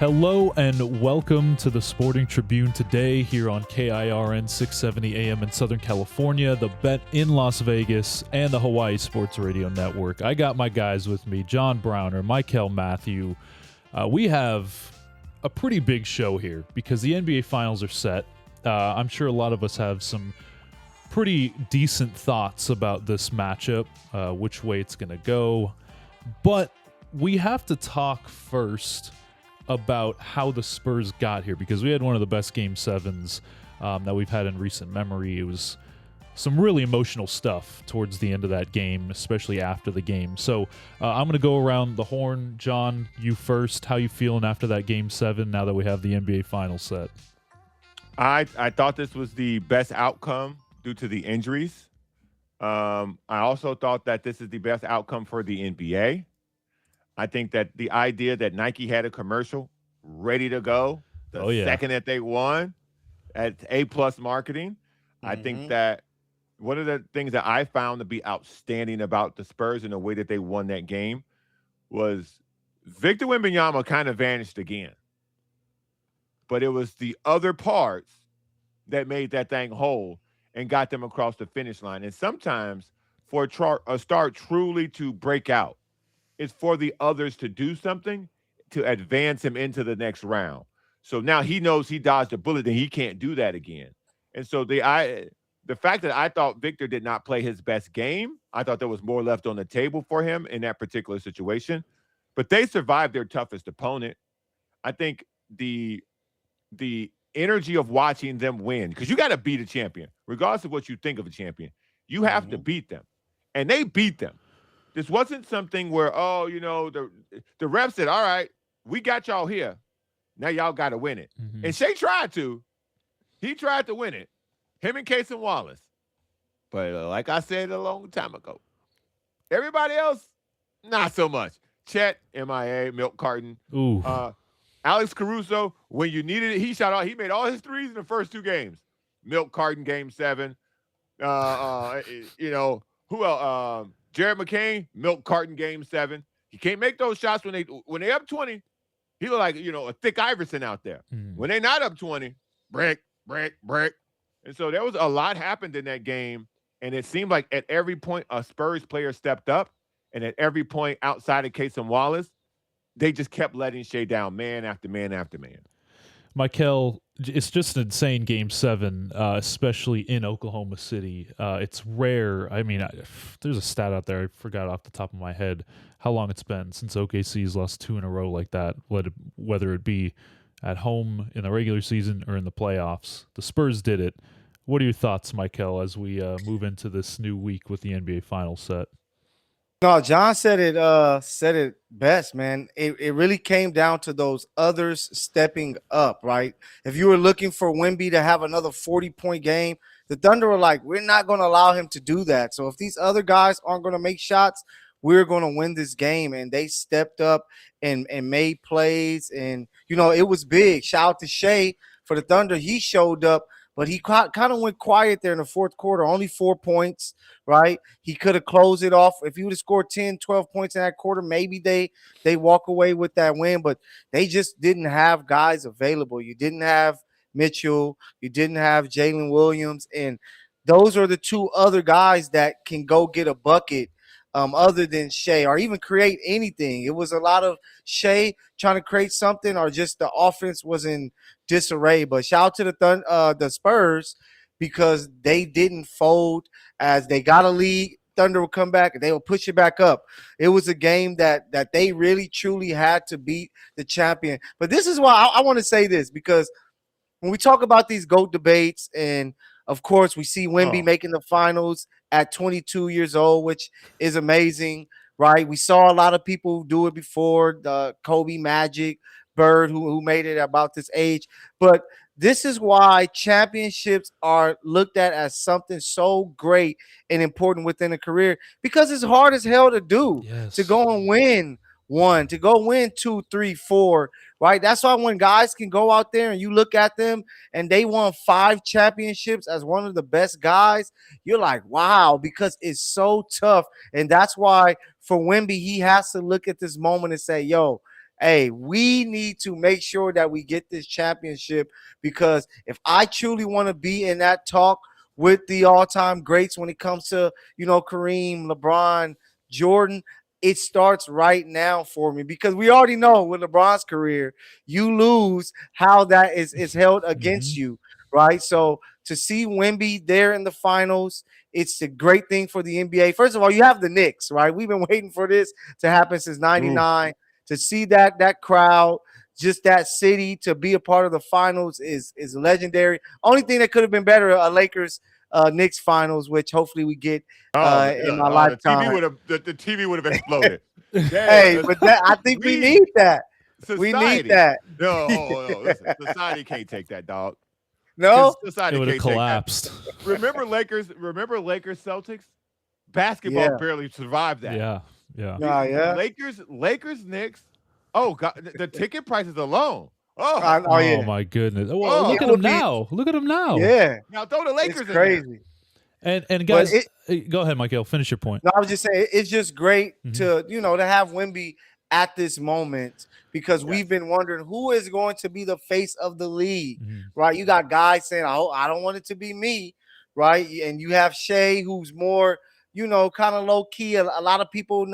Hello and welcome to the Sporting Tribune today here on KIRN 670 AM in Southern California, the Bet in Las Vegas, and the Hawaii Sports Radio Network. I got my guys with me, John Browner, Mykell Mathieu. We have a pretty big show here because the NBA Finals are set. I'm sure a lot of us have some pretty decent thoughts about this matchup, which way it's going to go. But we have to talk first about how the Spurs got here, because we had one of the best Game 7s that we've had in recent memory. It was some really emotional stuff towards the end of that game, especially after the game. So I'm going to go around the horn. John, you first. How you feeling after that Game 7 now that we have the NBA Finals set? I thought this was the best outcome due to the injuries. I also thought that this is the best outcome for the NBA. I think that the idea that Nike had a commercial ready to go the second that they won at A+ marketing, I think that one of the things that I found to be outstanding about the Spurs and the way that they won that game was Victor Wembanyama kind of vanished again. But it was the other parts that made that thing whole and got them across the finish line. And sometimes for a star truly to break out, it's for the others to do something to advance him into the next round. So now he knows he dodged a bullet and he can't do that again. And so the fact that I thought Victor did not play his best game, I thought there was more left on the table for him in that particular situation. But they survived their toughest opponent. I think the energy of watching them win, because you got to beat a champion, regardless of what you think of a champion. You have to beat them. And they beat them. This wasn't something where, the ref said, all right, we got y'all here. Now y'all got to win it. And Shea tried to. He tried to win it. Him and Casey Wallace. But like I said a long time ago, everybody else, not so much. Chet, MIA, milk carton. Ooh. Alex Caruso, when you needed it, he shot out. He made all his threes in the first two games. Milk carton, Game 7. Who else? Jared McCain, milk carton, Game 7. He can't make those shots when they up 20. He look like a thick Iverson out there. When they not up 20, brick. And so there was a lot happened in that game, and it seemed like at every point a Spurs player stepped up, and at every point outside of Case and Wallace, they just kept letting Shea down, man after man after man. Mykell, it's just an insane Game 7, especially in Oklahoma City. It's rare. I mean, there's a stat out there, I forgot off the top of my head how long it's been since OKC's lost 2 in a row like that, whether it be at home in the regular season or in the playoffs. The Spurs did it. What are your thoughts, Mykell, as we move into this new week with the NBA Finals set? No, John said it best, man. It really came down to those others stepping up, right? If you were looking for Wemby to have another 40-point game, the Thunder were like, we're not going to allow him to do that. So if these other guys aren't going to make shots, we're going to win this game. And they stepped up and made plays. And, it was big. Shout out to Shea for the Thunder. He showed up. But he kind of went quiet there in the fourth quarter, only 4 points, right? He could have closed it off. If he would have scored 10, 12 points in that quarter, maybe they walk away with that win. But they just didn't have guys available. You didn't have Mitchell. You didn't have Jalen Williams. And those are the two other guys that can go get a bucket other than Shea, or even create anything. It was a lot of Shea trying to create something, or just the offense was in disarray. But shout out to the Spurs, because they didn't fold. As they got a lead, Thunder will come back and they will push it back up. It was a game that they really truly had to beat the champion. But this is why I want to say this, because when we talk about these GOAT debates, and of course we see Wemby making the finals at 22 years old, which is amazing, right? We saw a lot of people do it before, the Kobe, Magic, Bird, who made it about this age. But this is why championships are looked at as something so great and important within a career, because it's hard as hell to do. Yes. To go and win one, to go win 2, 3, 4, right? That's why when guys can go out there and you look at them and they won 5 championships as one of the best guys, you're like, wow, because it's so tough. And that's why for Wemby, he has to look at this moment and say, yo, hey, we need to make sure that we get this championship, because if I truly want to be in that talk with the all-time greats when it comes to, Kareem, LeBron, Jordan, it starts right now for me, because we already know with LeBron's career, you lose how that is held against you, right? So to see Wemby there in the finals, it's a great thing for the NBA. First of all, you have the Knicks, right? We've been waiting for this to happen since '99. To see that crowd, just that city, to be a part of the finals is legendary. Only thing that could have been better, a Lakers Knicks finals, which hopefully we get in my lifetime. The TV would have exploded. Hey, but I think we need that. Society. We need that. No, listen, society can't take that, dog. No, society it would have can't collapsed. Take that. Remember Lakers Celtics? Basketball barely survived that. Yeah. Lakers Knicks. Oh God, the ticket prices alone. Oh my goodness. Well, look at them now. Look at them now. Yeah. Now throw the Lakers it's crazy. And guys, go ahead, Mykell. Finish your point. No, I was just saying it's just great to to have Wemby at this moment, because we've been wondering who is going to be the face of the league, right? You got guys saying, "Oh, I don't want it to be me," right? And you have Shea, who's more, kind of low key. A lot of people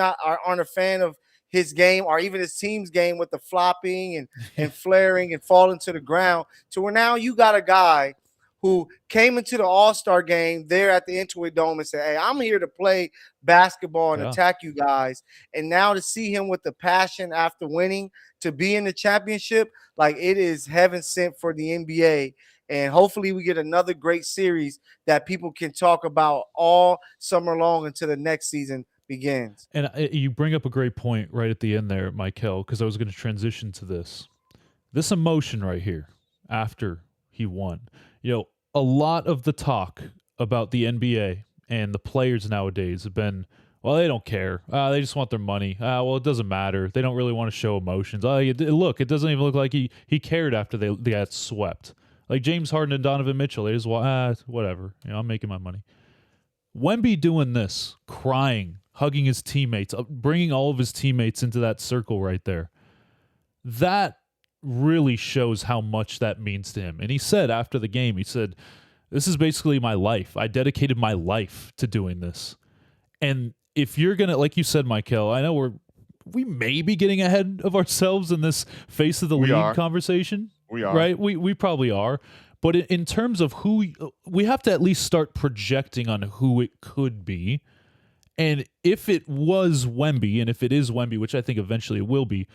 aren't a fan of his game or even his team's game with the flopping and flaring and falling to the ground. To where now you got a guy who came into the All-Star game there at the Intuit Dome and said, hey, I'm here to play basketball and attack you guys. And now to see him with the passion after winning to be in the championship, like, it is heaven sent for the NBA. And hopefully we get another great series that people can talk about all summer long until the next season begins. And you bring up a great point right at the end there, Mykell, because I was going to transition to this emotion right here after he won. A lot of the talk about the NBA and the players nowadays have been, well, they don't care. They just want their money. Well, it doesn't matter. They don't really want to show emotions. Look, it doesn't even look like he cared after they got swept. Like James Harden and Donovan Mitchell, they just want, whatever. I'm making my money. Wemby doing this, crying, hugging his teammates, bringing all of his teammates into that circle right there. That really shows how much that means to him. And he said after the game, this is basically my life. I dedicated my life to doing this. And if you're going to, like you said, Mykell, I know we may be getting ahead of ourselves in this face of the league conversation. We are. Right? We probably are. But in terms of we have to at least start projecting on who it could be. And if it was Wemby, and if it is Wemby, which I think eventually it will be,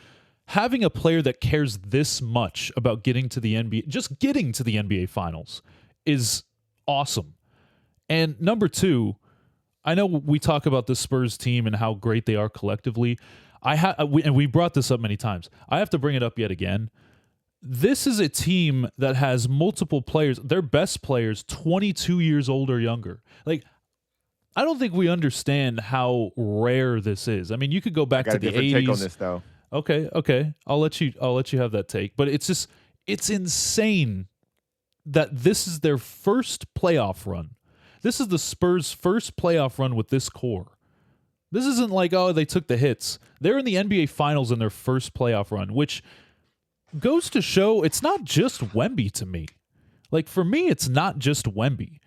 having a player that cares this much about getting to the NBA, just getting to the NBA Finals, is awesome. And number two, I know we talk about the Spurs team and how great they are collectively. And we brought this up many times. I have to bring it up yet again. This is a team that has multiple players, their best players, 22 years old or younger. Like, I don't think we understand how rare this is. I mean, you could go back to the 80s. Take on this, though. Okay. I'll let you have that take. But it's insane that this is their first playoff run. This is the Spurs' first playoff run with this core. This isn't like, they took the hits. They're in the NBA Finals in their first playoff run, which goes to show it's not just Wemby to me. Like, for me, it's not just Wemby.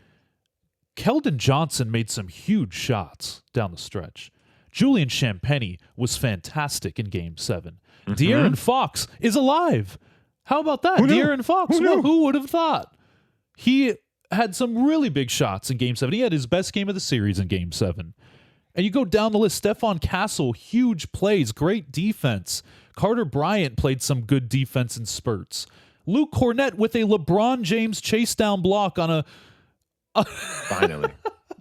Keldon Johnson made some huge shots down the stretch. Julian Champagnie was fantastic in Game 7. De'Aaron Fox is alive. How about that? De'Aaron Fox. Who would have thought? He had some really big shots in Game 7. He had his best game of the series in Game 7. And you go down the list. Stephon Castle, huge plays, great defense. Carter Bryant played some good defense in spurts. Luke Kornet with a LeBron James chase down block on a... Finally.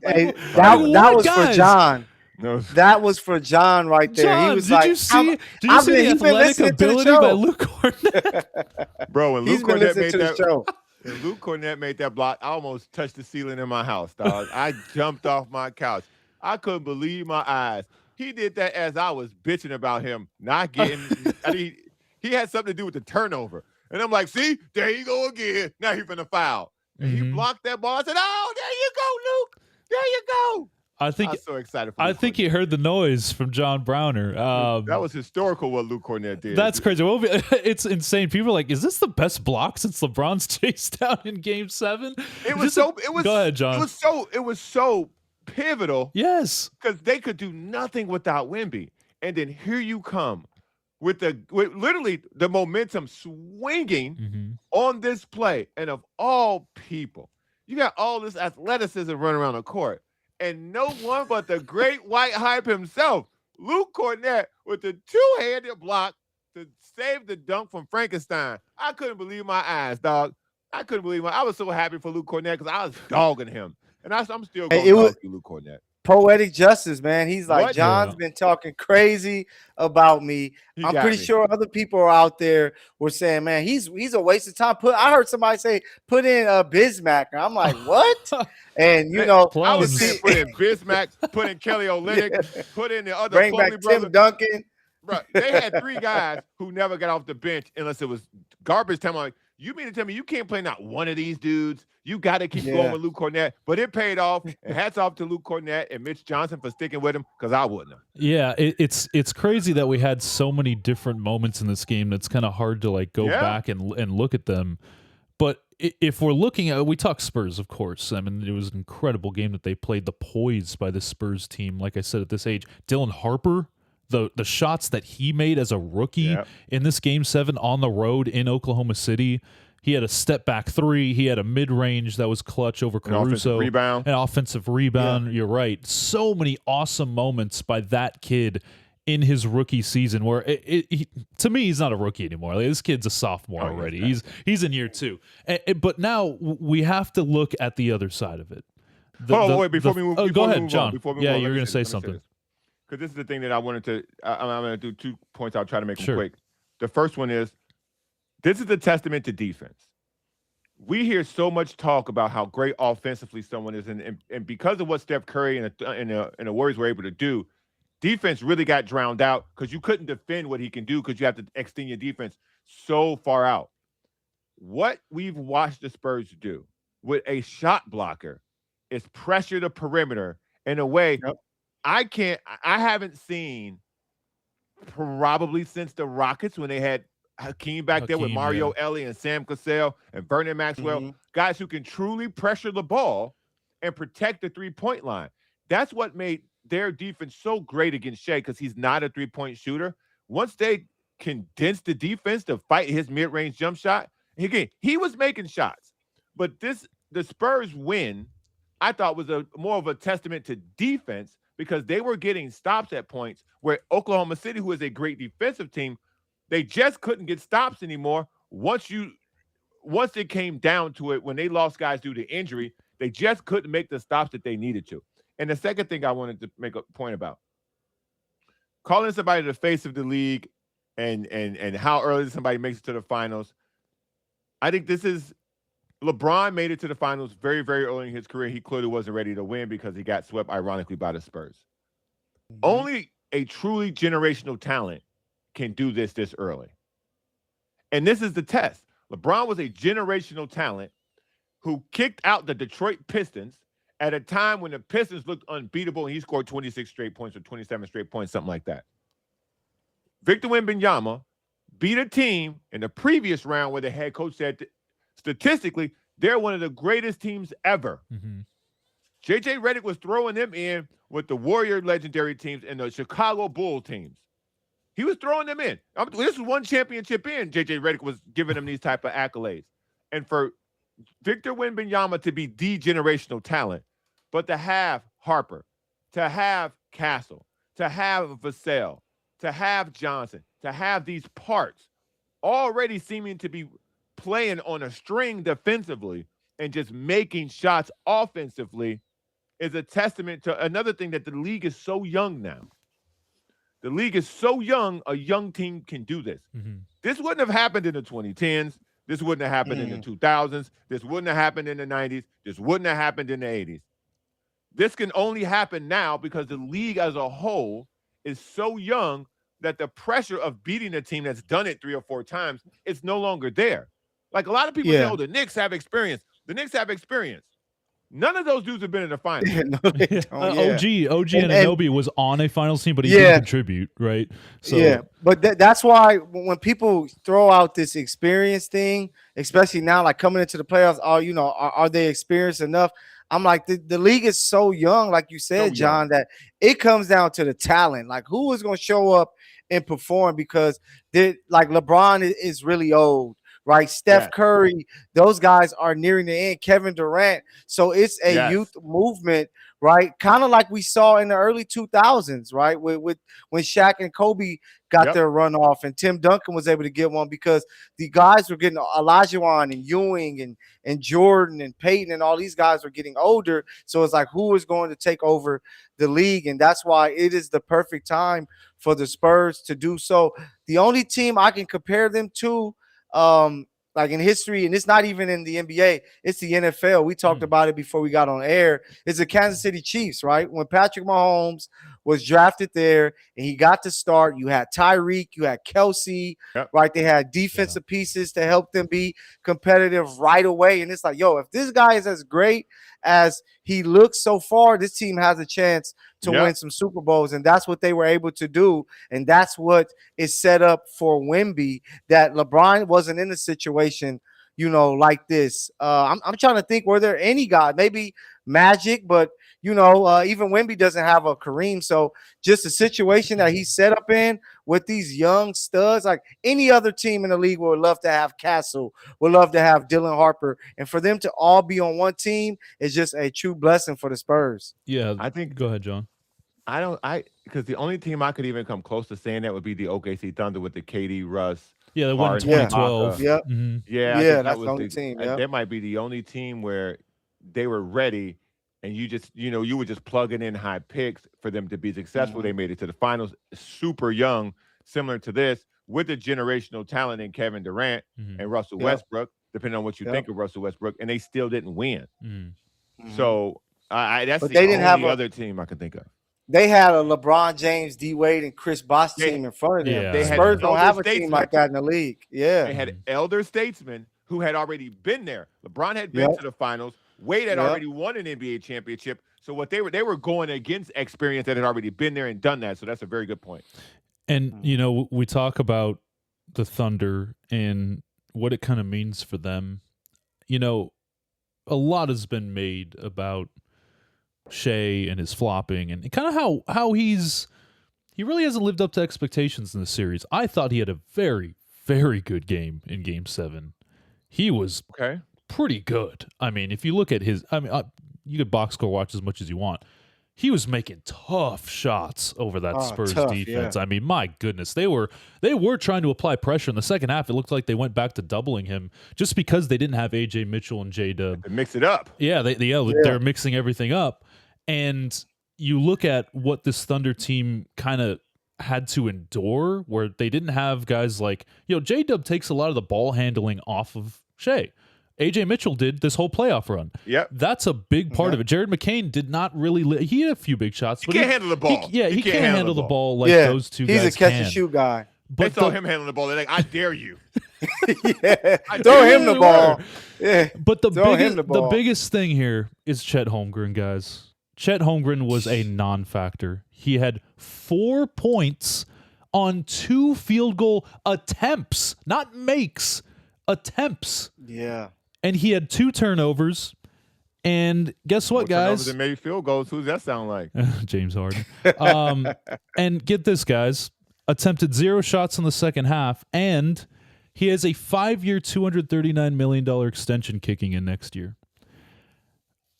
Hey, that was for John. No. That was for John right there. John, he was did you see the athletic ability by Luke Kornet? Bro, when Luke Kornet made that block, I almost touched the ceiling in my house, dog. I jumped off my couch. I couldn't believe my eyes. He did that as I was bitching about him not getting he had something to do with the turnover. And I'm like, see, there you go again. Now he's finna foul. And he blocked that ball. I said, oh, there you go, Luke. There you go. I I was so excited for I Luke think Kornet. you heard the noise from John Browner. That was historical what Luke Kornet did. That's crazy. It's insane. People are like, "Is this the best block since LeBron's chased down in Game 7?" It was so. It was. Go ahead, John. It was so pivotal. Yes, because they could do nothing without Wemby, and then here you come with literally the momentum swinging on this play, and of all people, you got all this athleticism running around the court, and no one but the great white hype himself, Luke Kornet, with the two-handed block to save the dunk from Frankenstein. I couldn't believe my eyes, dog. I couldn't believe I was so happy for Luke Kornet because I was dogging him, and I'm still going to dog you, Luke Kornet. Poetic justice, man. He's like, John's been talking crazy about me. I'm pretty sure other people are out there were saying, man, he's a waste of time. I heard somebody say, put in Bismack. I'm like, what? And you know, I was saying put in Bismack, put in Kelly Olynyk, put in the other bring back Tim Duncan. Bro, they had 3 guys who never got off the bench unless it was garbage time. I'm like, you mean to tell me you can't play not one of these dudes? You got to keep going with Luke Kornet. But it paid off. And hats off to Luke Kornet and Mitch Johnson for sticking with him because I wouldn't have. Yeah, it's crazy that we had so many different moments in this game that's kind of hard to like go back and look at them. But if we're looking at, we talk Spurs, of course. I mean, it was an incredible game that they played. The poise by the Spurs team, like I said, at this age. Dylan Harper, the shots that he made as a rookie in this Game 7 on the road in Oklahoma City. He had a step-back 3. He had a mid-range that was clutch over Caruso. An offensive rebound. You're right. So many awesome moments by that kid in his rookie season where, to me, he's not a rookie anymore. Like, this kid's a sophomore already. He's in year 2. But now we have to look at the other side of it. Wait, before we move go ahead, move John. On, before we you move were on, going to say something. Because this is the thing that I wanted to I'm going to do 2 points. I'll try to make them quick. The first one is, this is a testament to defense. We hear so much talk about how great offensively someone is, and because of what Steph Curry and the Warriors were able to do, defense really got drowned out because you couldn't defend what he can do because you have to extend your defense so far out. What we've watched the Spurs do with a shot blocker is pressure the perimeter in a way I haven't seen probably since the Rockets when they had Hakeem back there with Mario Elie and Sam Cassell and Vernon Maxwell, guys who can truly pressure the ball and protect the three-point line. That's what made their defense so great against Shea because he's not a three-point shooter. Once they condensed the defense to fight his mid-range jump shot, again, he was making shots. But the Spurs win, I thought, was more of a testament to defense because they were getting stops at points where Oklahoma City, who is a great defensive team, they just couldn't get stops anymore. Once it came down to it, when they lost guys due to injury, they just couldn't make the stops that they needed to. And the second thing I wanted to make a point about, calling somebody the face of the league and how early somebody makes it to the finals, I think this is LeBron made it to the finals very, very early in his career. He clearly wasn't ready to win because he got swept, ironically, by the Spurs. Only a truly generational talent can do this early. And this is the test. LeBron was a generational talent who kicked out the Detroit Pistons at a time when the Pistons looked unbeatable and he scored 26 straight points or 27 straight points, something like that. Victor Wembanyama beat a team in the previous round where the head coach said statistically they're one of the greatest teams ever. J.J. Redick was throwing them in with the Warrior legendary teams and the Chicago Bull teams. He was throwing them in. This was one championship in. J.J. Redick was giving them these type of accolades. And for Victor Wembanyama to be the generational talent, but to have Harper, to have Castle, to have Vassell, to have Johnson, to have these parts already seeming to be playing on a string defensively and just making shots offensively is a testament to another thing that the league is so young now. The league is so young, a young team can do this. This wouldn't have happened in the 2010s. This wouldn't have happened in the 2000s. This wouldn't have happened in the 90s. This wouldn't have happened in the 80s. This can only happen now because the league as a whole is so young that the pressure of beating a team that's done it 3 or 4 times is no longer there. Like a lot of people say, oh, the Knicks have experience. The Knicks have experience. None of those dudes have been in the finals. No, they don't, OG And- Anunoby was on a finals team, but he didn't contribute, right? So yeah, but that's why when people throw out this experience thing, especially now, like coming into the playoffs, are they experienced enough? I'm like, the league is so young, like you said, John, that it comes down to the talent. Like, who is going to show up and perform? Because like LeBron is really old, right? Steph Curry, those guys are nearing the end. Kevin Durant, so it's a youth movement, right? Kind of like we saw in the early 2000s, right? With when Shaq and Kobe got their runoff, and Tim Duncan was able to get one because the guys were getting Olajuwon and Ewing and Jordan and Peyton and all these guys were getting older. So it's like, who is going to take over the league? And that's why it is the perfect time for the Spurs to do so. The only team I can compare them to, like in history, and it's not even in the NBA, it's the NFL. We talked about it before we got on air. It's the Kansas City Chiefs, right? When Patrick Mahomes was drafted there and he got to start, you had Tyreek, you had Kelsey, right? They had defensive pieces to help them be competitive right away. And it's like, yo, if this guy is as great as he looks so far, this team has a chance to win some Super Bowls. And that's what they were able to do. And that's what is set up for Wemby, that LeBron wasn't in a situation, like this. I'm trying to think, were there any guy, maybe Magic, but even Wemby doesn't have a Kareem. So just a situation that he's set up in with these young studs, like any other team in the league would love to have Castle, would love to have Dylan Harper. And for them to all be on one team is just a true blessing for the Spurs. Yeah, I think. Go ahead, John. Because the only team I could even come close to saying that would be the OKC Thunder with the KD, Russ. Yeah, they won in 2012. Yep. Mm-hmm. Yeah, that's the only team. Yep. That might be the only team where they were ready, and you just, you were just plugging in high picks for them to be successful. They made it to the finals, super young, similar to this, with the generational talent in Kevin Durant and Russell Westbrook, depending on what you think of Russell Westbrook, and they still didn't win. So that's the only other team I can think of. They had a LeBron James, D Wade, and Chris Bosh team in front of them. Yeah. The Spurs don't have a team like that in the league. Yeah, they had elder statesmen who had already been there. LeBron had been to the finals. Wade had already won an NBA championship. So what they were going against experience that had already been there and done that. So that's a very good point. And we talk about the Thunder and what it kind of means for them. A lot has been made about Shea and his flopping and kind of how he really hasn't lived up to expectations in the series. I thought he had a very, very good game in Game 7. He was pretty good. I mean, if you look at his, you could box score watch as much as you want. He was making tough shots over that Spurs defense. Yeah. I mean, my goodness, they were trying to apply pressure in the second half. It looked like they went back to doubling him just because they didn't have AJ Mitchell and J-Dub. Mix it up. Yeah, they're mixing everything up. And you look at what this Thunder team kind of had to endure, where they didn't have guys like, J-Dub takes a lot of the ball handling off of Shea. AJ Mitchell did this whole playoff run. Yep. That's a big part of it. Jared McCain did not really he had a few big shots. He can't handle the ball. He can't handle the ball like those two guys. He's a catch-and-shoot guy. But they saw him handling the ball. They're like, I dare you. Throw him the ball. Yeah. But the biggest thing here is Chet Holmgren, guys. Chet Holmgren was a non-factor. He had 4 points on 2 field goal attempts, not makes, attempts. Yeah. And he had 2 turnovers. And guess what, guys? Turnovers and made field goals. Who does that sound like? James Harden. And get this, guys. Attempted 0 shots in the second half, and he has a 5-year, $239 million extension kicking in next year.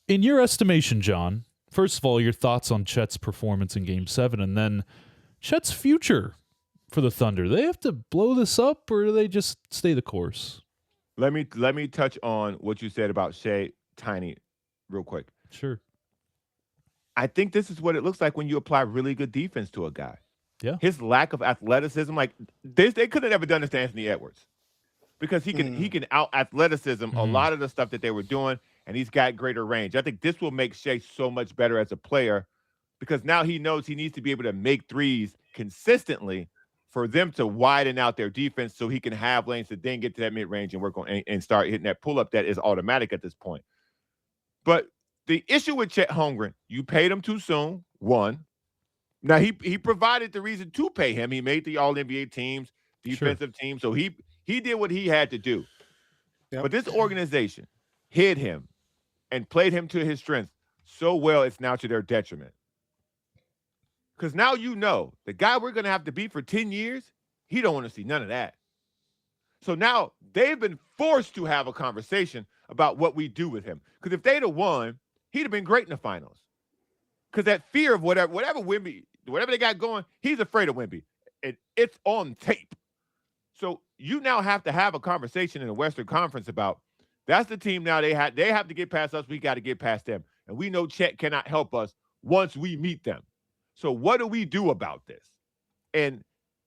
In your estimation, John, first of all, your thoughts on Chet's performance in Game 7, and then Chet's future for the Thunder. Do they have to blow this up, or do they just stay the course? Let me touch on what you said about Shea Tiny real quick. Sure. I think this is what it looks like when you apply really good defense to a guy. Yeah. His lack of athleticism, like they could have never done this to Anthony Edwards, because he can out athleticism a lot of the stuff that they were doing, and he's got greater range. I think this will make Shea so much better as a player, because now he knows he needs to be able to make threes consistently for them to widen out their defense, so he can have lanes to then get to that mid range and work on and start hitting that pull up that is automatic at this point. But the issue with Chet Holmgren, you paid him too soon, one. Now, he provided the reason to pay him. He made the All-NBA teams, defensive team, so he did what he had to do. Yep. But this organization hid him and played him to his strengths so well, it's now to their detriment. Because now you know the guy we're going to have to beat for 10 years, he don't want to see none of that. So now they've been forced to have a conversation about what we do with him. Because if they'd have won, he'd have been great in the finals. Because that fear of whatever they got going, he's afraid of Wemby. And it's on tape. So you now have to have a conversation in the Western Conference about that's the team now they have to get past us. We got to get past them. And we know Chet cannot help us once we meet them. So what do we do about this? And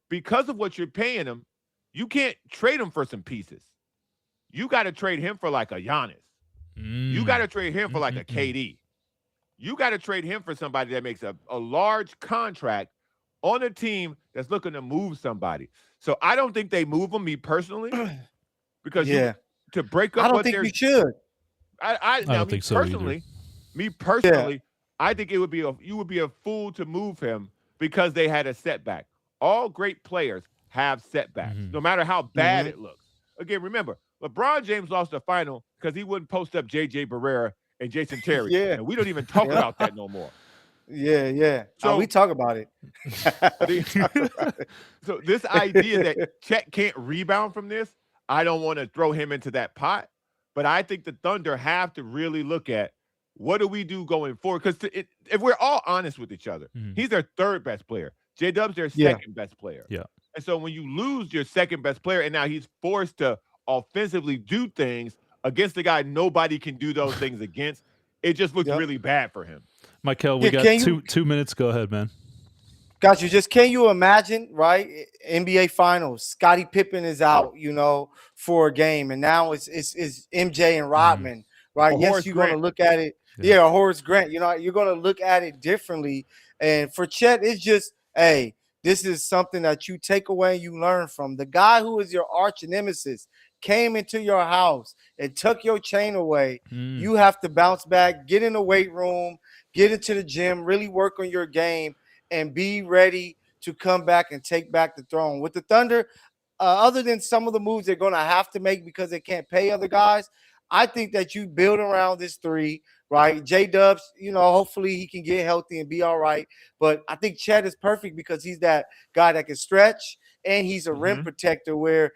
because of what you're paying him, you can't trade him for some pieces. You got to trade him for like a Giannis. You got to trade him for like a KD. You got to trade him for somebody that makes a large contract on a team that's looking to move somebody. So I don't think they move him, me personally, because to break up. I don't think you should. I don't think so personally. Me personally, I think you would be a fool to move him because they had a setback. All great players have setbacks, no matter how bad it looks. Again, remember, LeBron James lost the final because he wouldn't post up J.J. Barrera and Jason Terry. And we don't even talk about that no more. So we talk about it. So this idea that Chet can't rebound from this, I don't want to throw him into that pot. But I think the Thunder have to really look at what do we do going forward? Because if we're all honest with each other, he's their third best player. J-Dub's their second best player. Yeah. And so when you lose your second best player and now he's forced to offensively do things against the guy nobody can do those things against, it just looks really bad for him. Mykell, we got 2 minutes. Go ahead, man. Got you. Just can you imagine, right? NBA Finals. Scottie Pippen is out, for a game, and now it's MJ and Rodman, right? Yes, you're going to look at it. Yeah, or Horace Grant. You're going to look at it differently. And for Chet, it's just, hey, this is something that you take away and you learn from. The guy who is your arch nemesis came into your house and took your chain away. You have to bounce back, get in the weight room, get into the gym, really work on your game, and be ready to come back and take back the throne. With the Thunder, other than some of the moves they're going to have to make because they can't pay other guys, I think that you build around this three, right? J-Dubs, hopefully he can get healthy and be all right. But I think Chet is perfect because he's that guy that can stretch, and he's a rim protector where,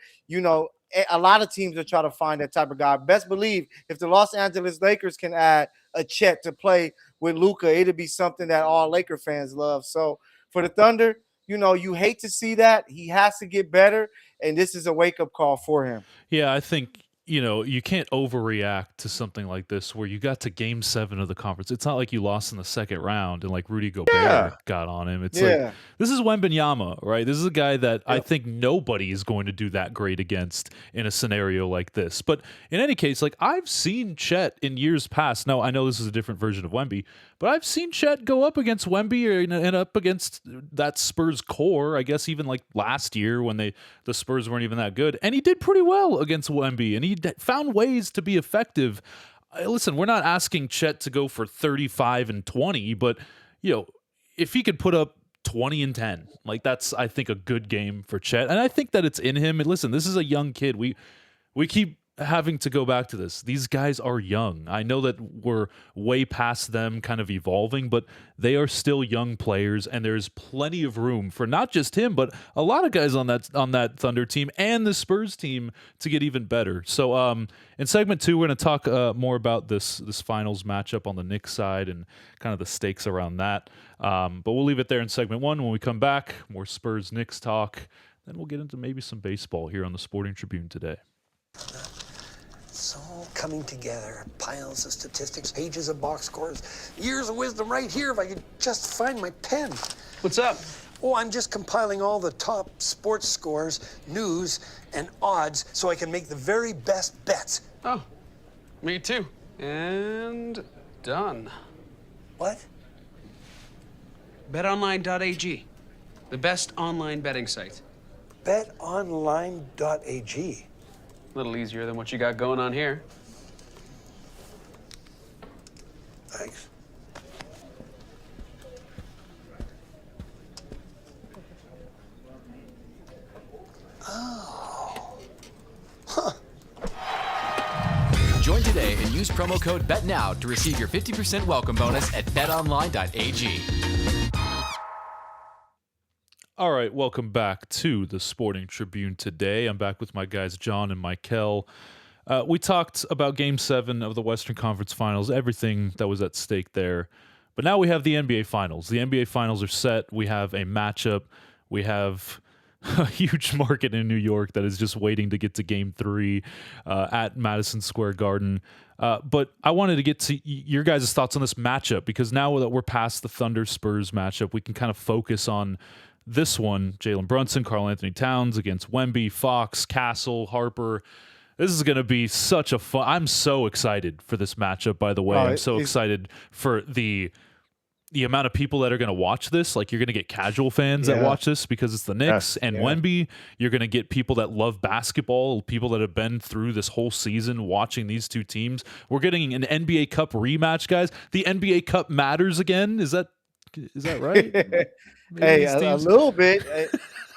a lot of teams are trying to find that type of guy. Best believe if the Los Angeles Lakers can add a Chet to play with Luka, it'll be something that all Laker fans love. So for the Thunder, you hate to see that. He has to get better, and this is a wake-up call for him. Yeah, I think you can't overreact to something like this where you got to game 7 of the conference. It's not like you lost in the second round and like Rudy Gobert got on him. It's like, this is Wembanyama, right? This is a guy that I think nobody is going to do that great against in a scenario like this. But in any case, like I've seen Chet in years past. Now, I know this is a different version of Wemby, but I've seen Chet go up against Wemby and up against that Spurs core, I guess even like last year when the Spurs weren't even that good. And he did pretty well against Wemby, and he found ways to be effective. Listen, we're not asking Chet to go for 35 and 20, but if he could put up 20 and 10, like that's I think a good game for Chet, and I think that it's in him. And listen, this is a young kid. We keep having to go back to this. These guys are young. I know that we're way past them kind of evolving, but they are still young players, and there's plenty of room for not just him, but a lot of guys on that Thunder team and the Spurs team to get even better. So in segment 2, we're going to talk more about this finals matchup on the Knicks side and kind of the stakes around that. But we'll leave it there in segment 1. When we come back, more Spurs Knicks talk. Then we'll get into maybe some baseball here on the Sporting Tribune today. It's all coming together. Piles of statistics, pages of box scores, years of wisdom right here if I could just find my pen. What's up? Oh, I'm just compiling all the top sports scores, news, and odds so I can make the very best bets. Oh, me too. And done. What? BetOnline.ag, the best online betting site. BetOnline.ag. A little easier than what you got going on here. Thanks. Oh. Huh. Join today and use promo code BETNOW to receive your 50% welcome bonus at betonline.ag. All right, welcome back to the Sporting Tribune today. I'm back with my guys John and Mykell. We talked about Game 7 of the Western Conference Finals, everything that was at stake there. But now we have the NBA Finals. The NBA Finals are set. We have a matchup. We have a huge market in New York that is just waiting to get to Game 3 at Madison Square Garden. But I wanted to get to your guys' thoughts on this matchup, because now that we're past the Thunder-Spurs matchup, we can kind of focus on this one. Jalen Brunson, Karl-Anthony Towns against Wemby, Fox, Castle, Harper. This is going to be such a fun. I'm so excited for this matchup, by the way. I'm so excited for the amount of people that are going to watch this. Like, you're going to get casual fans that watch this because it's the Knicks and Wemby. You're going to get people that love basketball, people that have been through this whole season watching these two teams. We're getting an NBA Cup rematch, guys. The NBA Cup matters again. Is that right? Hey, a little bit.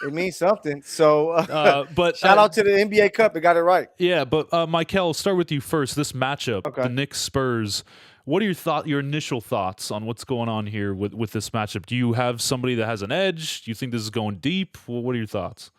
It means something. So, but shout out to the NBA Cup. They got it right. Yeah, but Mykell, start with you first. This matchup, Okay. the Knicks Spurs. What are your initial thoughts on what's going on here with this matchup? Do you have somebody that has an edge? Do you think this is going deep? Well, what are your thoughts?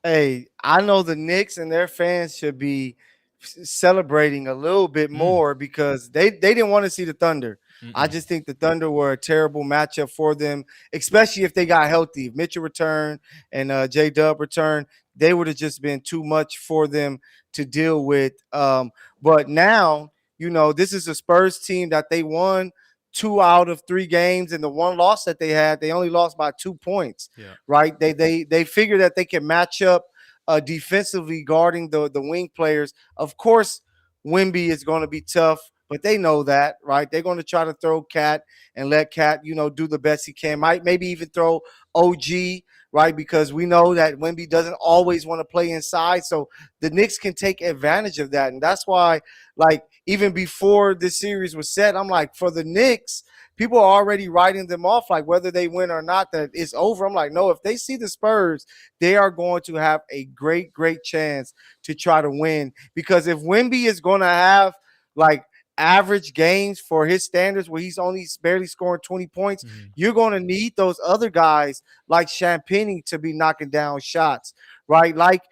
Hey, I know the Knicks and their fans should be celebrating a little bit more because they didn't want to see the Thunder. I just think the Thunder were a terrible matchup for them, especially if they got healthy. If Mitchell returned and J-Dub returned, they would have just been too much for them to deal with. But now, this is a Spurs team that they won 2 out of 3 games, and the one loss that they had, they only lost by 2 points. Yeah. Right? They figure that they can match up defensively guarding the wing players. Of course, Wemby is going to be tough, but they know that, right? They're going to try to throw Cat and let Cat, do the best he can. Might maybe even throw OG, right? Because we know that Wemby doesn't always want to play inside. So the Knicks can take advantage of that. And that's why, even before this series was set, I'm like, for the Knicks, people are already writing them off, like whether they win or not, that it's over. I'm like, no, if they see the Spurs, they are going to have a great, great chance to try to win. Because if Wemby is going to have, average games for his standards where he's only barely scoring 20 points, you're going to need those other guys like Champagnie to be knocking down shots, right? Like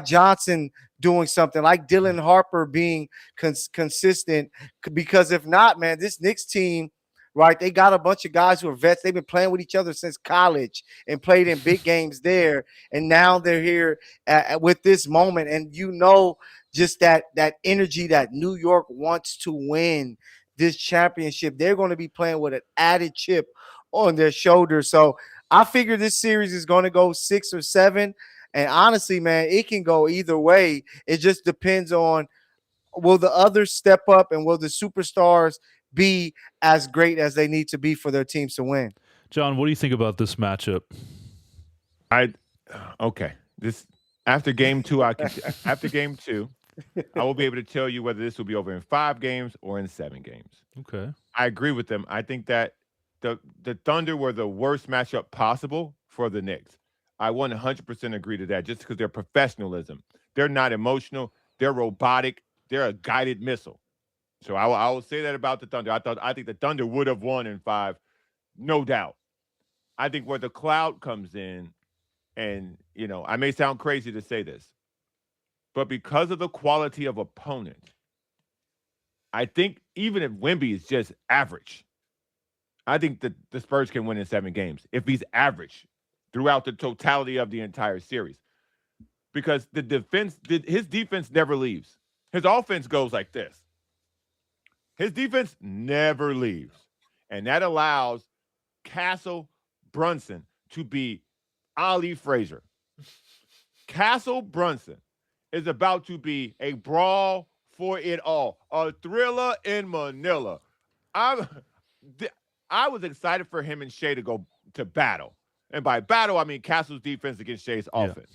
Johnson doing something, like Dylan Harper being consistent. Because if not, man, this Knicks team, right, they got a bunch of guys who are vets. They've been playing with each other since college and played in big games there. And now they're here with this moment. And just that energy that New York wants to win this championship. They're going to be playing with an added chip on their shoulder. So I figure this series is going to go 6 or 7. And honestly, man, it can go either way. It just depends on, will the others step up and will the superstars be as great as they need to be for their teams to win? John, what do you think about this matchup? After game 2, after game 2, I will be able to tell you whether this will be over in 5 games or in 7 games. Okay. I agree with them. I think that the Thunder were the worst matchup possible for the Knicks. I 100% agree to that, just because their professionalism. They're not emotional. They're robotic. They're a guided missile. So I will say that about the Thunder. I think the Thunder would have won in 5, no doubt. I think where the cloud comes in, and I may sound crazy to say this, but because of the quality of opponent, I think even if Wemby is just average, I think that the Spurs can win in 7 games if he's average throughout the totality of the entire series. Because his defense never leaves. His offense goes like this. His defense never leaves. And that allows Castle Brunson to be Ali Frazier. Castle Brunson is about to be a brawl for it all, a thriller in Manila. I was excited for him and Shea to go to battle. And by battle, I mean Castle's defense against Shea's offense.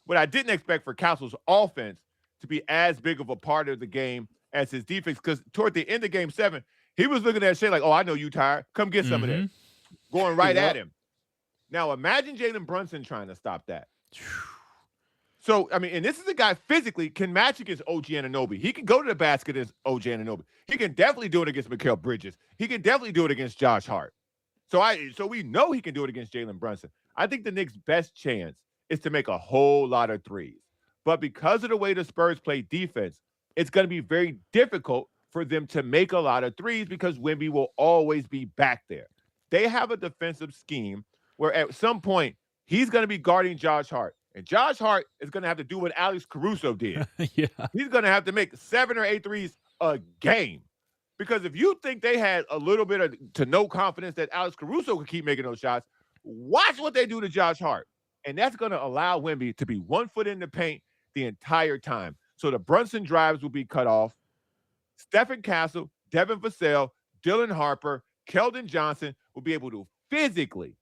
What I didn't expect for Castle's offense to be as big of a part of the game as his defense, because toward the end of game 7, He was looking at Shea like, oh, I know you tired. Come get some of this. Going right at him. Now, imagine Jalen Brunson trying to stop that. So, I mean, and this is a guy physically can match against OG Anunoby. He can go to the basket against OG Anunoby. He can definitely do it against Mikal Bridges. He can definitely do it against Josh Hart. So we know he can do it against Jalen Brunson. I think the Knicks' best chance is to make a whole lot of threes. But because of the way the Spurs play defense, it's going to be very difficult for them to make a lot of threes because Wemby will always be back there. They have a defensive scheme where at some point he's going to be guarding Josh Hart. And Josh Hart is going to have to do what Alex Caruso did. Yeah. He's going to have to make 7 or 8 threes a game. Because if you think they had a little bit of to no confidence that Alex Caruso could keep making those shots, watch what they do to Josh Hart. And that's going to allow Wemby to be 1 foot in the paint the entire time. So the Brunson drives will be cut off. Stephen Castle, Devin Vassell, Dylan Harper, Keldon Johnson will be able to physically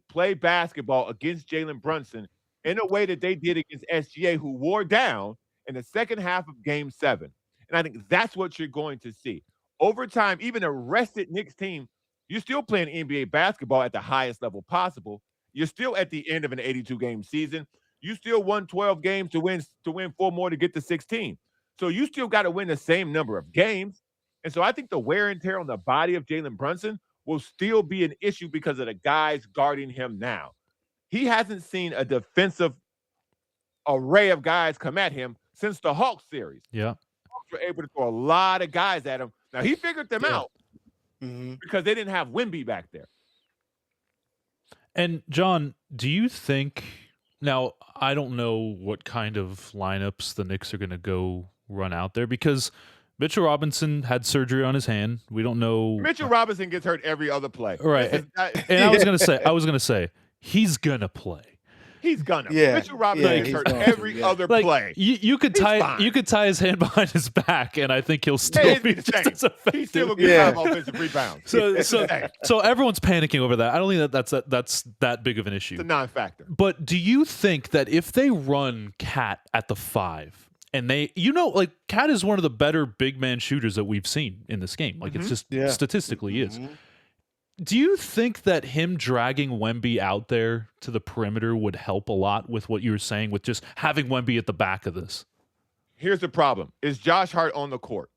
play basketball against Jalen Brunson in a way that they did against SGA, who wore down in the second half of Game 7. And I think that's what you're going to see. Over time, even a rested Knicks team, you're still playing NBA basketball at the highest level possible. You're still at the end of an 82-game season. You still won 12 games to win 4 more to get to 16. So you still got to win the same number of games. And so I think the wear and tear on the body of Jalen Brunson will still be an issue because of the guys guarding him now. He hasn't seen a defensive array of guys come at him since the Hawks series. Yeah. Hawks were able to throw a lot of guys at him. Now, he figured them out because they didn't have Wemby back there. And, John, do you think – now, I don't know what kind of lineups the Knicks are going to go run out there because – Mitchell Robinson had surgery on his hand. We don't know. Mitchell Robinson gets hurt every other play. Right. And I was going to say, he's going to play. He's gonna. Yeah. Mitchell Robinson gets hurt every other play. You could tie his hand behind his back, and I think he'll still be just as effective. He still will get 5 offensive rebounds. So everyone's panicking over that. I don't think that's that big of an issue. It's a non-factor. But do you think that if they run Cat at the 5, and Cat is one of the better big man shooters that we've seen in this game. Like it's just statistically is. Do you think that him dragging Wemby out there to the perimeter would help a lot with what you were saying with just having Wemby at the back of this? Here's the problem. Is Josh Hart on the court?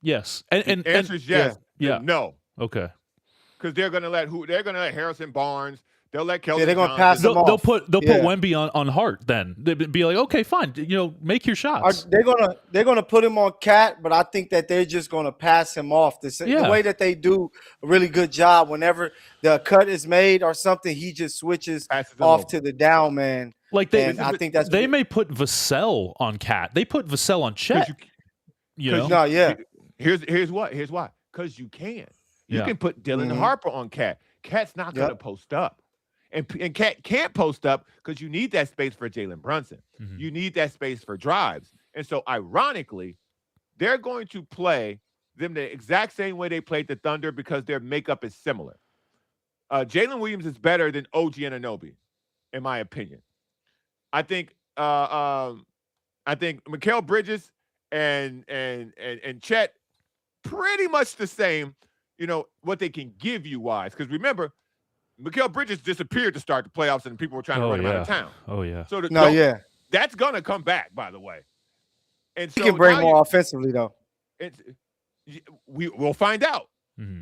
Yes. And the answer is yes. Yeah. No. Okay. Because they're gonna let Harrison Barnes. They'll let Keldon. They're gonna pass them off. They'll put Wemby on Hart. Then they'd be like, okay, fine, make your shots. They're gonna put him on Cat, but I think that they're just gonna pass him off. The way that they do a really good job. Whenever the cut is made or something, he just switches off to the down man. Like I think that's they may put Vassell on Cat. They put Vassell on Chet. Here's why. Because you can. You can put Dylan Harper on Cat. Cat's not gonna post up. And Cat can't post up because you need that space for Jalen Brunson. You need that space for drives. And so, ironically, they're going to play them the exact same way they played the Thunder because their makeup is similar. Jalen Williams is better than OG Anunoby, in my opinion. I think Mykell Bridges and Chet pretty much the same. What they can give you wise because remember. Mykell Bridges disappeared to start the playoffs, and people were trying to run him out of town. Oh, yeah. So that's going to come back, by the way. And so he can bring more offensively, though. We'll find out.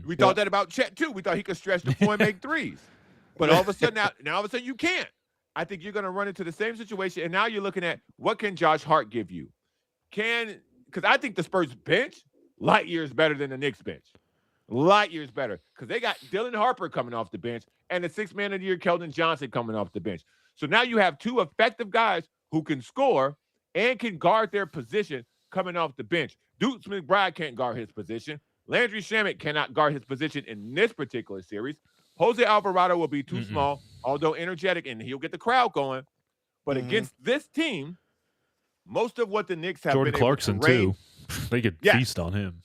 We thought that about Chet, too. We thought he could stretch the floor and make threes. But all of a sudden, now all of a sudden you can't. I think you're going to run into the same situation, and now you're looking at what can Josh Hart give you? Because I think the Spurs bench, light years better than the Knicks bench. Light years better because they got Dylan Harper coming off the bench and the 6th man of the year, Keldon Johnson, coming off the bench. So now you have 2 effective guys who can score and can guard their position coming off the bench. Deuce McBride can't guard his position. Landry Shamet cannot guard his position in this particular series. Jose Alvarado will be too small, although energetic, and he'll get the crowd going. But against this team, most of what the Knicks have Jordan been Clarkson, able to rain, too. They could feast on him.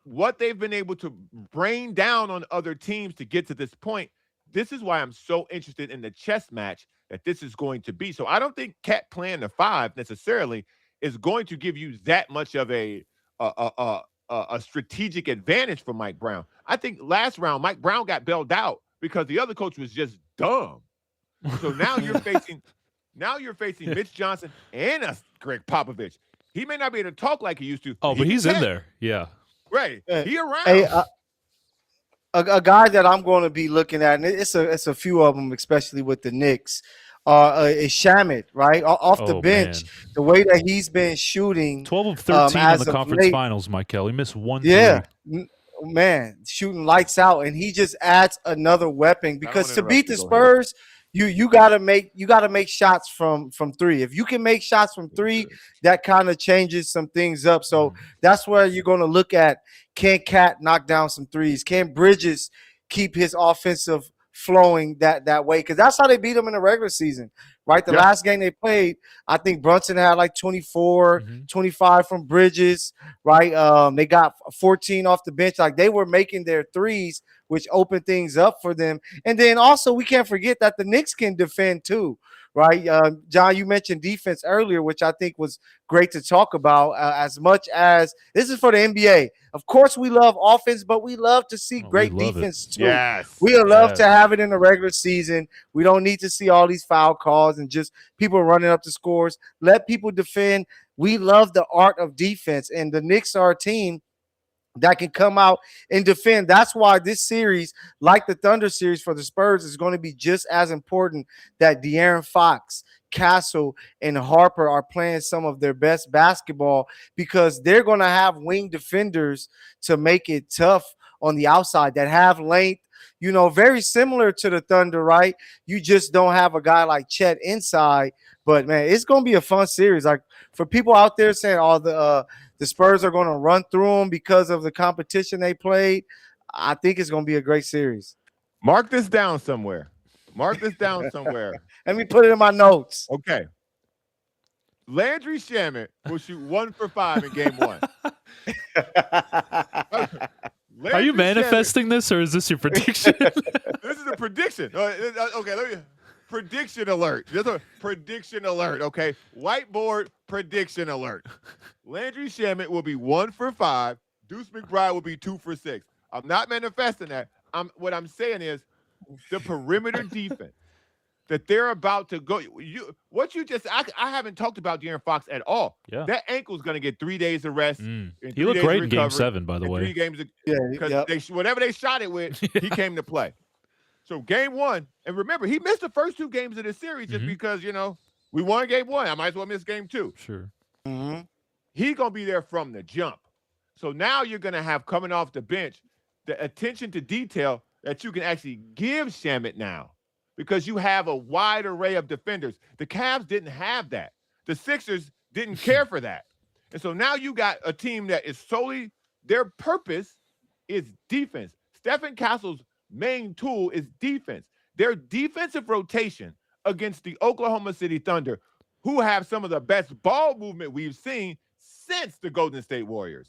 What they've been able to rain down on other teams to get to this point, this is why I'm so interested in the chess match that this is going to be. So I don't think Cat playing the 5 necessarily is going to give you that much of a a strategic advantage for Mike Brown. I think last round Mike Brown got bailed out because the other coach was just dumb. So now you're facing Mitch Johnson and Greg Popovich. He may not be able to talk like he used to. Oh, but he's in there. Yeah. Right. He around. Hey, a guy that I'm going to be looking at, and it's a few of them, especially with the Knicks, is Shamet, right? Off the bench, man. the way that he's been shooting. 12 of 13 in the conference late, finals, Mykell. He missed one. Yeah. Man, shooting lights out, and he just adds another weapon because to beat the Spurs, you gotta make shots from three. If you can make shots from three, that kind of changes some things up. So that's where you're gonna look at, can Cat knock down some threes? Can Bridges keep his offensive flowing that way? Because that's how they beat him in the regular season, right? The last game they played, I think Brunson had like 24, 25 from Bridges, right? They got 14 off the bench. Like, they were making their threes, which opened things up for them. And then also we can't forget that the Knicks can defend too, right? John, you mentioned defense earlier, which I think was great to talk about. As much as this is for the NBA, of course we love offense, but we love to see great defense too. Yes. We love to have it in the regular season. We don't need to see all these foul calls and just people running up the scores. Let people defend. We love the art of defense, and the Knicks are a team that can come out and defend. That's why this series, like the Thunder series for the Spurs, is going to be just as important. That De'Aaron Fox, Castle, and Harper are playing some of their best basketball, because they're going to have wing defenders to make it tough on the outside that have length. Very similar to the Thunder, right? You just don't have a guy like Chet inside. But, man, it's going to be a fun series. Like, for people out there saying, the Spurs are going to run through them because of the competition they played, I think it's going to be a great series. Mark this down somewhere. Let me put it in my notes. Okay. Landry Shamet will shoot 1 for 5 in game 1. Are you manifesting this, or is this your prediction? This is a prediction. Okay, prediction alert. Just a prediction alert, okay? Whiteboard prediction alert. Landry Shamet will be 1 for 5. Deuce McBride will be 2 for 6. I'm not manifesting that. What I'm saying is the perimeter defense that they're about to go. I haven't talked about De'Aaron Fox at all. Yeah. That ankle's going to get 3 days of rest. He looked great in game 7, by the way. 3 games, because whatever they shot it with, he came to play. So game 1, and remember, he missed the first 2 games of the series just because, we won game 1. I might as well miss game 2. Sure. He's going to be there from the jump. So now you're going to have, coming off the bench, the attention to detail that you can actually give Shamet now, because you have a wide array of defenders. The Cavs didn't have that. The Sixers didn't care for that. And so now you got a team that is solely, their purpose is defense. Stephen Castle's main tool is defense. Their defensive rotation against the Oklahoma City Thunder, who have some of the best ball movement we've seen since the Golden State Warriors.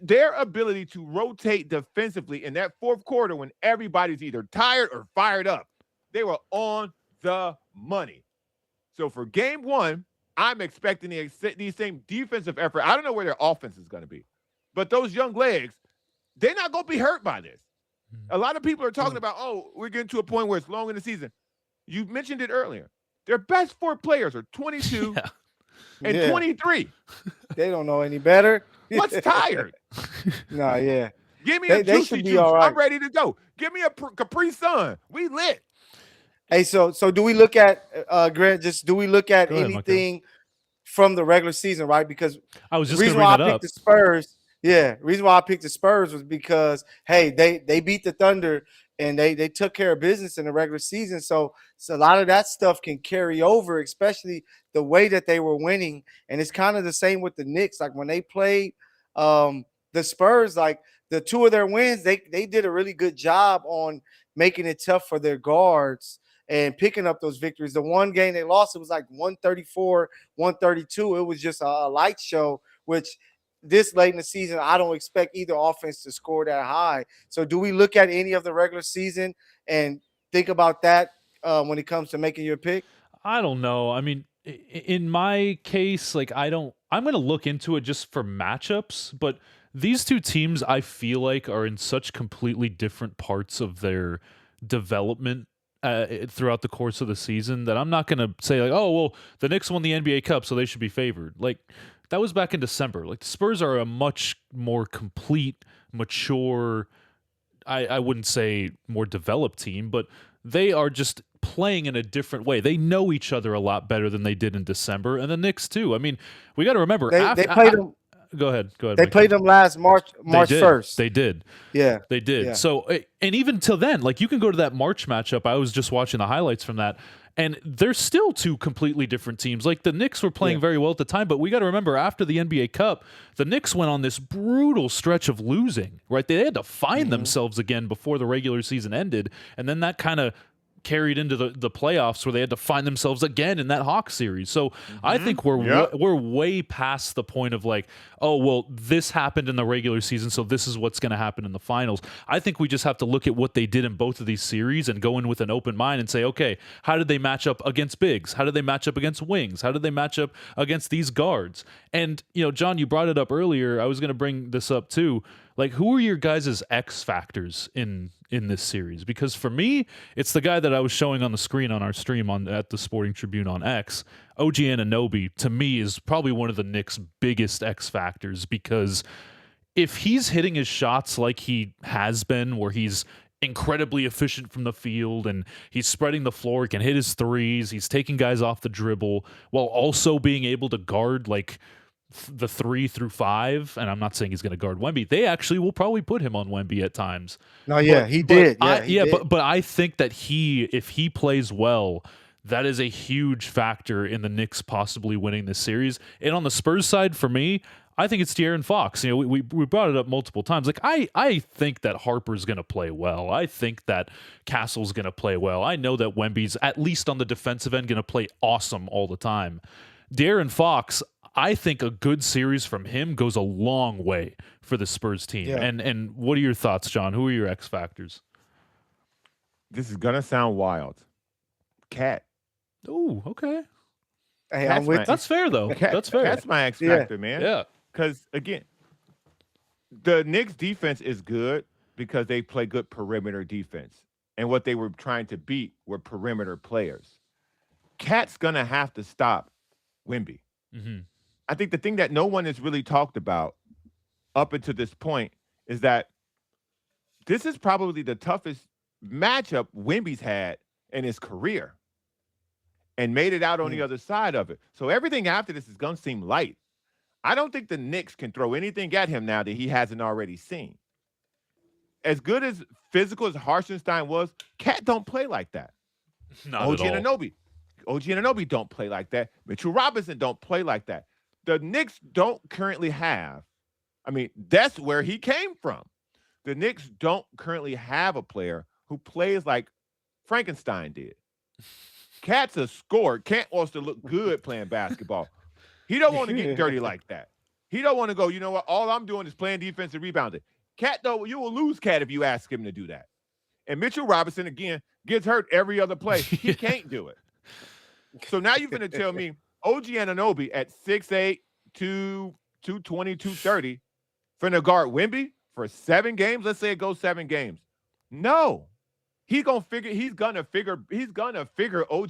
Their ability to rotate defensively in that fourth quarter when everybody's either tired or fired up, they were on the money. So for game 1, I'm expecting the same defensive effort. I don't know where their offense is going to be, but those young legs, they're not going to be hurt by this. A lot of people are talking about, we're getting to a point where it's long in the season. You mentioned it earlier. Their best 4 players are 22 and 23. They don't know any better. What's tired? Give me a Juicy Juice. Right. I'm ready to go. Give me a Capri Sun. We lit. Hey, so do we look at Grant? Do we look at anything from the regular season, right? Because I was just the reason why I picked the Spurs. Yeah, the reason why I picked the Spurs was because they beat the Thunder and they took care of business in the regular season. So a lot of that stuff can carry over, especially the way that they were winning. And it's kind of the same with the Knicks. Like when they played the Spurs, like the 2 of their wins, they did a really good job on making it tough for their guards and picking up those victories. The one game they lost, it was like 134, 132. It was just a light show, which this late in the season, I don't expect either offense to score that high. So do we look at any of the regular season and think about that when it comes to making your pick? I don't know. I mean, in my case, like I'm going to look into it just for matchups, but these two teams, I feel like, are in such completely different parts of their development throughout the course of the season that I'm not going to say like, oh, well, the Knicks won the NBA Cup, so they should be favored. Like, that was back in December. Like, the Spurs are a much more complete, mature, I wouldn't say more developed team, but they are just playing in a different way. They know each other a lot better than they did in December, and the Knicks too. I mean, we got to remember. They played them. Go ahead. They Mike. played them last March 1st. They did. Yeah. They did. Yeah. So, and even till then, like, you can go to that March matchup. I was just watching the highlights from that, and they're still two completely different teams. Like, the Knicks were playing very well at the time, but we got to remember, after the NBA Cup, the Knicks went on this brutal stretch of losing, right? They had to find themselves again before the regular season ended, and then that kind of carried into the playoffs where they had to find themselves again in that Hawks series. So I think we're way past the point of like, oh, well, this happened in the regular season, so this is what's going to happen in the finals. I think we just have to look at what they did in both of these series and go in with an open mind and say, okay, how did they match up against bigs? How did they match up against wings? How did they match up against these guards? And, you know, John, you brought it up earlier. I was going to bring this up too. Like, who are your guys' X factors in this series? Because for me, it's the guy that I was showing on the screen on our stream at the Sporting Tribune on X. OG Anunoby, to me, is probably one of the Knicks' biggest X factors, because if he's hitting his shots like he has been, where he's incredibly efficient from the field and he's spreading the floor, he can hit his threes, he's taking guys off the dribble while also being able to guard like the 3 through 5, and I'm not saying he's going to guard Wemby. They actually will probably put him on Wemby at times. No, yeah, he did. But I think that if he plays well, that is a huge factor in the Knicks possibly winning this series. And on the Spurs side, for me, I think it's De'Aaron Fox. You know, we brought it up multiple times. Like, I think that Harper's going to play well. I think that Castle's going to play well. I know that Wemby's, at least on the defensive end, going to play awesome all the time. De'Aaron Fox, I think a good series from him goes a long way for the Spurs team. Yeah. And what are your thoughts, John? Who are your X factors? This is gonna sound wild. Cat. Oh, okay. Hey, I'm with you. That's fair, though. That's fair. That's my X factor, man. Yeah. Because again, the Knicks defense is good because they play good perimeter defense, and what they were trying to beat were perimeter players. Cat's gonna have to stop Wemby. Mm-hmm. I think the thing that no one has really talked about up until this point is that this is probably the toughest matchup Wemby's had in his career, and made it out on the other side of it. So everything after this is going to seem light. I don't think the Knicks can throw anything at him now that he hasn't already seen. As good as physical as Hartenstein was, Cat don't play like that. Not OG at all. OG Anunoby don't play like that. Mitchell Robinson don't play like that. The Knicks don't currently have, I mean, that's where he came from. The Knicks don't currently have a player who plays like Frankenstein did. Cat's a scorer. Cat wants to look good playing basketball. He don't want to get dirty like that. He don't want to go, you know what, all I'm doing is playing defense and rebounding. Cat, though, you will lose Cat if you ask him to do that. And Mitchell Robinson, again, gets hurt every other play. He can't do it. So now you're going to tell me OG Anunoby at 6'8", 220, 230 finna guard Wemby for 7 games? Let's say it goes 7 games. No. He's gonna figure OG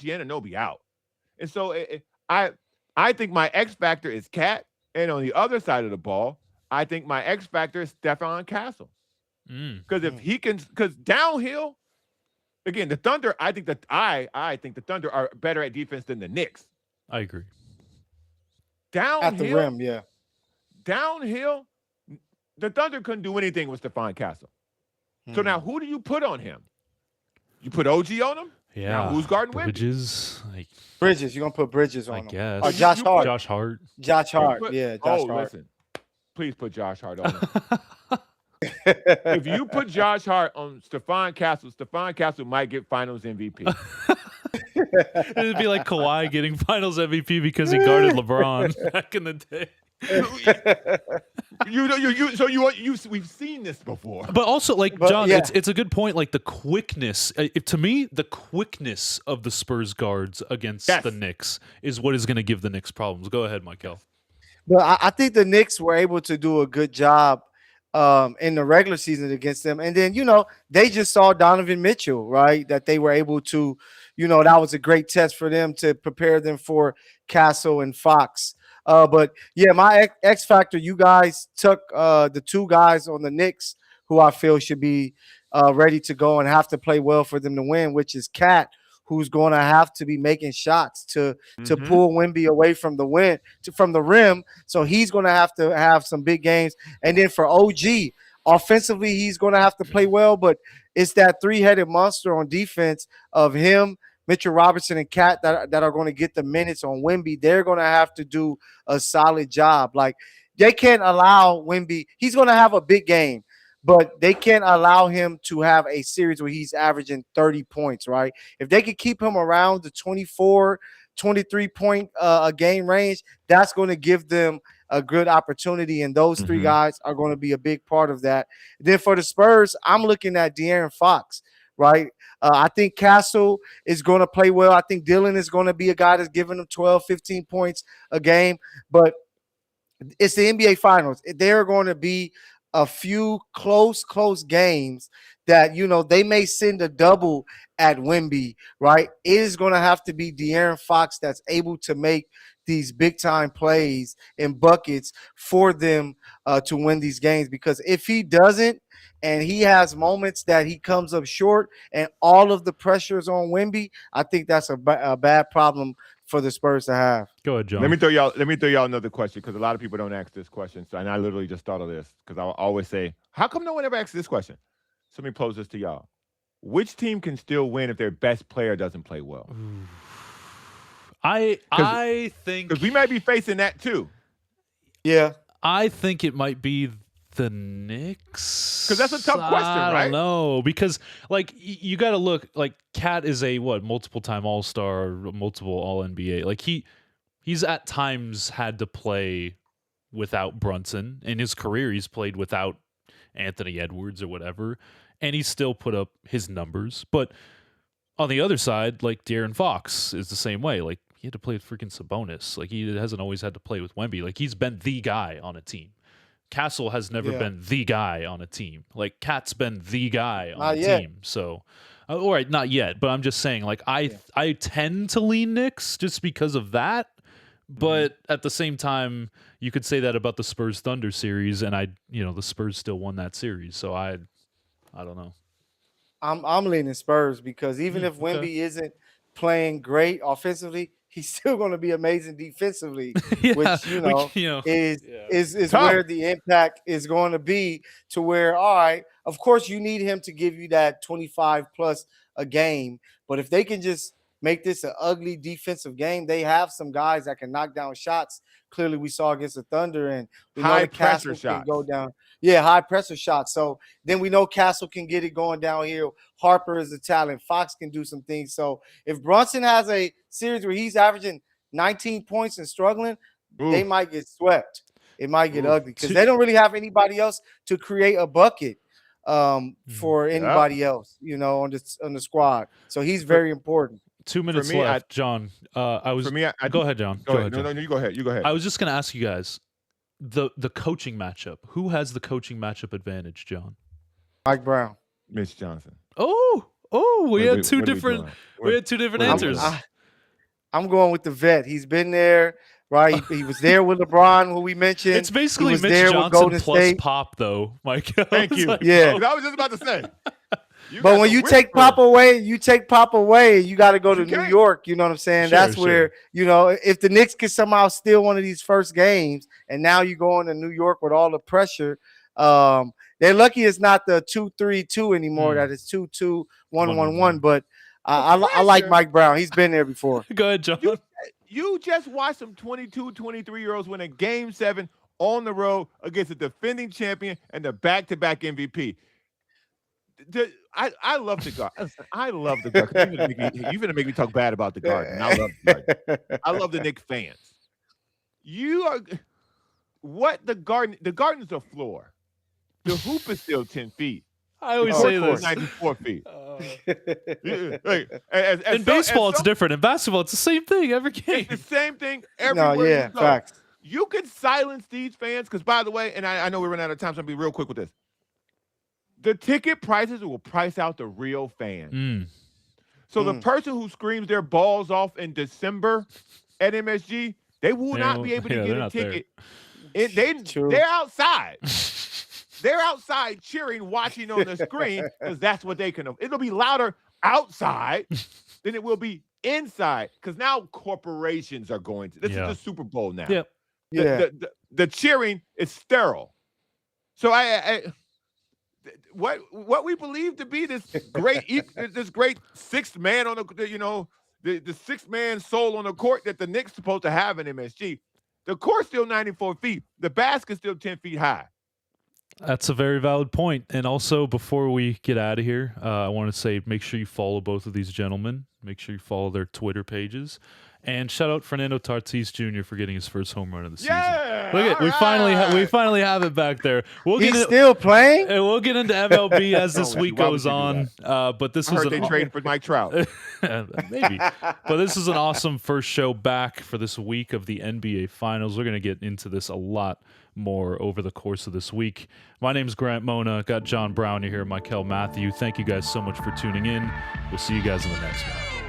Anunoby out. And so I think my X factor is Cat, and on the other side of the ball, I think my X factor is Stephon Castle. Because if he can, because downhill, again, the Thunder, I think the Thunder are better at defense than the Knicks. I agree. Downhill, At the rim, yeah. Downhill, the Thunder couldn't do anything with Stephon Castle. So now who do you put on him? You put OG on him? Yeah. Now who's guarding Wemby? Bridges? Bridges. You're going to put Bridges on I him. guess. Or Josh Hart. Josh Hart. Josh Hart. Josh Hart. Listen. Please put Josh Hart on him. If you put Josh Hart on Stephon Castle might get Finals MVP. It'd be like Kawhi getting Finals MVP because he guarded LeBron back in the day. We've seen this before. But also, John, yeah. it's a good point. Like the quickness, to me, the quickness of the Spurs guards against the Knicks is what is going to give the Knicks problems. Go ahead, Mykell. But I think the Knicks were able to do a good job in the regular season against them. And then, they just saw Donovan Mitchell, right? That they were able to, that was a great test for them to prepare them for Castle and Fox. But yeah, my X factor, you guys took the two guys on the Knicks who I feel should be ready to go and have to play well for them to win, which is Cat, who's going to have to be making shots to pull Wemby away from from the rim. So he's going to have some big games. And then for OG, offensively, he's going to have to play well, but it's that three-headed monster on defense of him, Mitchell Robinson, and Cat that are going to get the minutes on Wemby. They're going to have to do a solid job. Like, they can't allow Wemby. He's going to have a big game, but they can't allow him to have a series where he's averaging 30 points, right? If they could keep him around the 24, 23 point a game range, that's going to give them a good opportunity, and those three guys are going to be a big part of that. Then for the Spurs, I'm looking at De'Aaron Fox, right? I think Castle is going to play well. I think Dillon is going to be a guy that's giving them 12, 15 points a game, but it's the NBA Finals. There are going to be a few close games that, they may send a double at Wemby, right? It is going to have to be De'Aaron Fox that's able to make these big-time plays and buckets for them to win these games, because if he doesn't, and he has moments that he comes up short and all of the pressure is on Wemby, I think that's a bad problem for the Spurs to have. Go ahead, John. Let me throw y'all another question, because a lot of people don't ask this question. So, and I literally just thought of this, because I always say, how come no one ever asks this question? So let me pose this to y'all. Which team can still win if their best player doesn't play well? I think, because we might be facing that too. Yeah. I think it might be the Knicks. Because that's a tough question, right? I don't know, because like you got to look, like Cat is a multiple time All-Star, multiple All-NBA. Like he's at times had to play without Brunson in his career. He's played without Anthony Edwards or whatever, and he still put up his numbers. But on the other side, like De'Aaron Fox is the same way. Like, he had to play with freaking Sabonis. Like, he hasn't always had to play with Wemby. Like, he's been the guy on a team. Castle has never been the guy on a team. Like, Cat's been the guy on a team. So, all right, not yet. But I'm just saying, like, I tend to lean Knicks just because of that. But at the same time, you could say that about the Spurs Thunder series, and the Spurs still won that series. So I don't know. I'm leaning Spurs, because even if Wemby isn't playing great offensively, he's still going to be amazing defensively, which is where the impact is going to be. To where, all right, of course you need him to give you that 25 plus a game, but if they can just make this an ugly defensive game, they have some guys that can knock down shots. Clearly, we saw against the Thunder, and we know the Castle can go down. Yeah, high pressure shots. So then we know Castle can get it going downhill. Harper is a talent. Fox can do some things. So if Brunson has a series where he's averaging 19 points and struggling, they might get swept. It might get ugly, because they don't really have anybody else to create a bucket for anybody else, on the squad. So he's very important. 2 minutes left, John. Go ahead, John. Go ahead. No, you go ahead. You go ahead. I was just going to ask you guys the coaching matchup. Who has the coaching matchup advantage, John? Mike Brown, Mitch Johnson. We had two different answers. I'm going with the vet. He's been there, right? He was there with LeBron, who we mentioned. It's basically Mitch Johnson plus State. Pop, though, Mike. Thank you. Yeah, I was just about to say. But when you take Pop away, you got to go to New York. You know what I'm saying? That's where, if the Knicks can somehow steal one of these first games, and now you go into New York with all the pressure, they're lucky it's not the 2-3-2 anymore. That is 2-2-1-1-1. But I like Mike Brown. He's been there before. Go ahead, John. You just watched some 22, 23-year-olds win a Game 7 on the road against the defending champion and the back-to-back MVP. I love the Garden. I love the Garden. You're going to make me talk bad about the Garden. I love the Garden. I love the Knicks fans. The Garden? The Garden is a floor. The hoop is still 10 feet. I always say this. 94 feet. In baseball, it's different. In basketball, it's the same thing every game. It's the same thing everywhere. Facts. you can silence these fans because, by the way, and I know we're running out of time, so I'm going to be real quick with this. The ticket prices will price out the real fans. So the person who screams their balls off in December at MSG, they will not be able to get a ticket. They're outside. They're outside cheering, watching on the screen because that's what they can. It'll be louder outside than it will be inside because now corporations are going to. This is the Super Bowl now. The cheering is sterile. So what we believe to be this great sixth man on the sixth man soul on the court that the Knicks supposed to have in MSG. The court's still 94 feet. The basket's still 10 feet high. That's a very valid point. And also, before we get out of here, I want to say make sure you follow both of these gentlemen. Make sure you follow their Twitter pages. And shout out Fernando Tatis Jr. for getting his first home run of the season. Look at we finally have it back there. He's still playing, and we'll get into MLB as this week goes on. But this was they traded for Mike Trout, maybe. But this is an awesome first show back for this week of the NBA Finals. We're gonna get into this a lot more over the course of this week. My name is Grant Mona. Got John Brown here, Mykell Mathieu. Thank you guys so much for tuning in. We'll see you guys in the next one.